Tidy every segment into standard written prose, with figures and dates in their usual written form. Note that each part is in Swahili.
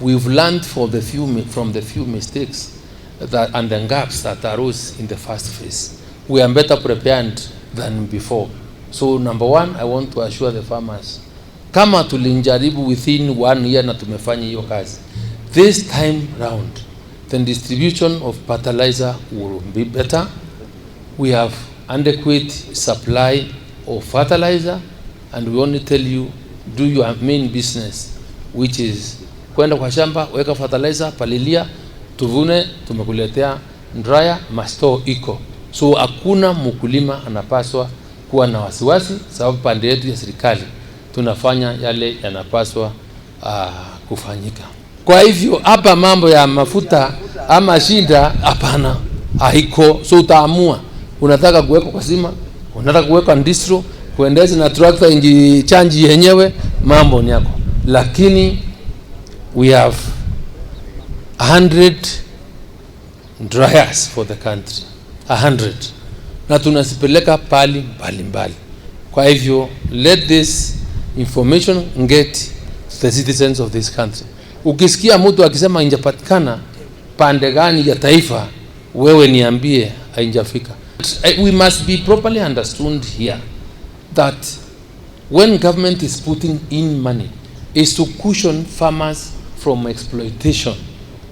we've learned from the few mistakes and the gaps that arose in the first phase. We are better prepared than before. So number one, I want to assure the farmers, kama tulinjaribu within 1 year na tumefanya hiyo kazi, this time round the distribution of fertilizer will be better. We have adequate supply of fertilizer, and we only tell you, do your main business, which is kwenda kwa shamba, weka fertilizer, palilia, tuvune, tumekuletea dryer, masto iko. So hakuna mkulima anapaswa kuwa na wasiwasi, sababu pande yetu ya serikali tunafanya yale yanapaswa kufanyika. Kwa hivyo hapa mambo ya mafuta ama shinda hapana, haiko. So utaamua unataka kuweka kwa sima, unataka kuweka distro, kuendeza na tractor ingi change yenyewe, mambo ni yako. Lakini we have 100 dryers for the country, 100, na tunasipeleka pali mbali. Kwa hivyo let this information get the citizens of this country. Ukisikia mtu akisema injapatikana pande gani ya taifa, wewe niambie haijafika. We must be properly understood here that when government is putting in money is to cushion farmers from exploitation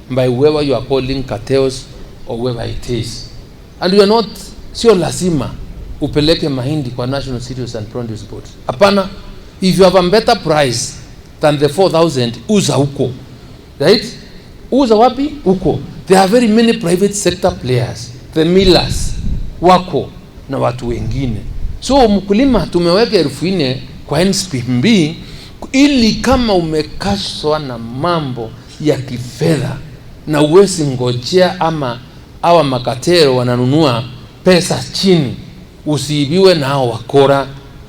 by whoever you are calling cartels or whoever it is. And we are not, sio lazima upeleke mahindi kwa National Cereals and Produce Board. Hapana, if you have a better price than the 4,000, uza huko. Right? Uza wapi? Huko. There are very many private sector players, the millers wako na watu wengine. So mkulima tumeweka 4,000 kwa NSPB ili kama umekashwa na mambo ya kifedha na uwezi ngojea ama hawa makatero wananunua pesa chini, usiibiwe na hao wakora,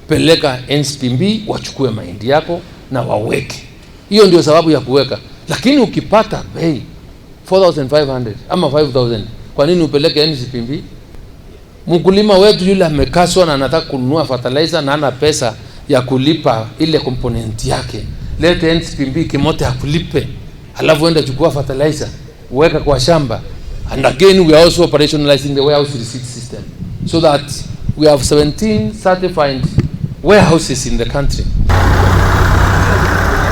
peleka NSPB wachukue mahindi yako na waweke. Hiyo ndio sababu ya kuweka. Lakini ukipata bei 4,500 ama 5,000, kwa nini upeleke NSPB? Mkulima wetu yule amekaswa na anataka kununua fertilizer na ana pesa ya kulipa ile component yake, lete NSPB kimote akulipe, alafu enda chukua fertilizer weka kwa shamba. And again we are also operationalizing the warehouse receipt system so that we have 17 certified warehouses in the country.